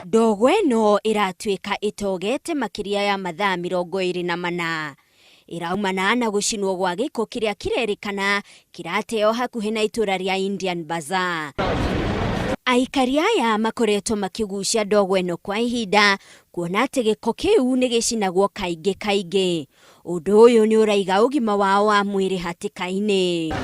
Ndogo ĩno ĩratuĩka ĩtogete makiria ya mathaa 24 iraumana na gũcinwo gwa gĩko kĩrĩa kĩrerĩkana kĩrateo hakuhĩ na itũra rĩa Indian Bazaar. Aikari aya makoretwo makĩgucia ndogo ĩno kwa ihinda kuona atĩ gĩko kĩu nĩ gĩcinagwo kaingĩ. Ũndũ ũyũ nĩ ũraiga ũgima wao wa mwĩrĩ hatĩka-inĩ.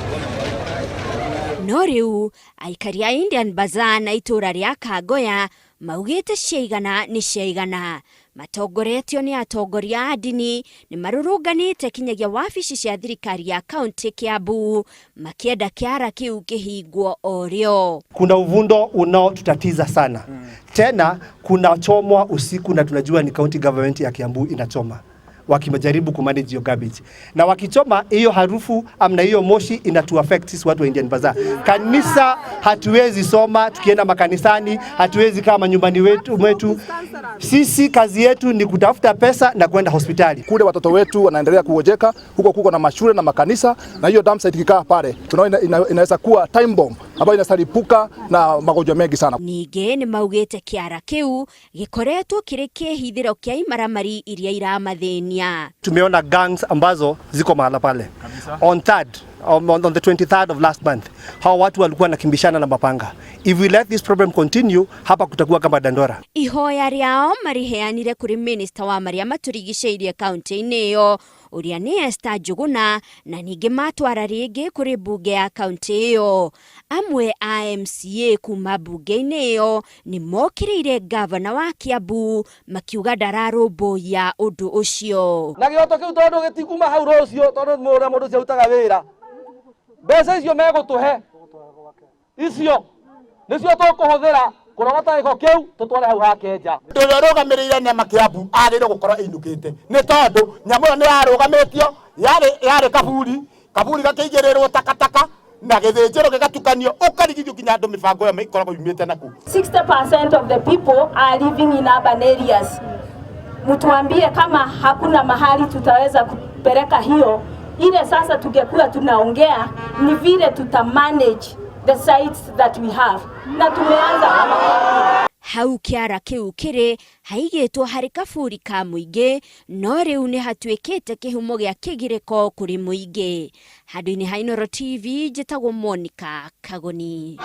No rĩu aikari a Indian Bazaar na itũra rĩa Kangoya maugĩte ciaigana nĩ ciaigana. Matongoretio nĩ atongoria a ndini nĩ marũrũnganĩte kinyagia wabici cia thirikari ya kaunti Kiambu makienda kĩara kĩu kĩhingwo o rĩo. Kuna uvundo unaotutatiza sana. Tena kuna chomwa usiku na tunajua ni county government ya Kiambu inachoma wakimajaribu kumanage your garbage. Na wakichoma hiyo harufu amna hiyo moshi inatu affect sisi watu wa Indian Bazaar. Kanisa hatuwezi soma, tukienda makanisani hatuwezi kama nyumbani wetu. Sisi kazi yetu ni kutafuta pesa na kwenda hospitali. Kule watoto wetu wanaendelea kuojeka, huko kuko na mashule na makanisa, na hiyo dam site ikikaa pale tunaona inaweza kuwa time bomb ambayo inasalipuka na magonjwa mengi sana. Ningĩ nĩ maugĩte kĩara kĩu gĩkoretwo kĩrĩ kĩhithĩro kĩa imaramari iria iramathĩnia. Tumeona gangs ambazo ziko mahala pale. On the 23rd of last month, hao watu walikuwa nakimbishana na mapanga. If we let this problem continue, hapa kutakuwa kama Dandora. Ihoya rĩao mariheanire kuri minister wa maria maturigicĩirie kaunti-inĩ ĩyo ũrĩa nĩ Esther Njuguna, na ningĩ matwara rĩngĩ kuri bunge ya kaunti ĩyo. Amwe a MCA kuma bunge-inĩ ĩyo nĩ mokĩrĩire gavana wa Kiambu makiuga ndararũmbũiya ũndũ ũcio. Na gĩhoto kĩu tondũ gĩtikuma hau rũciũ tondũ mũndũ ũcio utaga wĩra. Mbeca icio megũtũhe icio nĩcio tũkũhũthĩra kũrogota gĩko kĩu tũtware hau hakenja. Ũrĩa ũrũgamĩrĩire nĩama Kiambu agĩrĩirwo gũkorwo ainũkĩte nĩ tondũ nyamũ ĩyo nĩ yarũgamĩtio yarĩ kaburi gakĩigĩrĩrwo takataka na gĩthĩnjĩro gĩgatukanio ũkarigithio kinya andũ mĩbango ĩyo ikoragwo yumĩte naku. 60% of the people are living in urban areas. Mtuambie kama hakuna mahali tutaweza kupeleka hiyo ile sasa tungekuwa tunaongea ni vile tutamanage the sites that we have. Na tumeanza hau kĩara kĩu kĩrĩ haigĩtwo harĩ kaburi ka mũingĩ, no rĩu nĩ hatuĩkĩte kĩhumo gĩa kĩgirĩko kũrĩ mũingĩ. Handũ-inĩ ha Inooro TV njĩtagwo Monica Kagoni.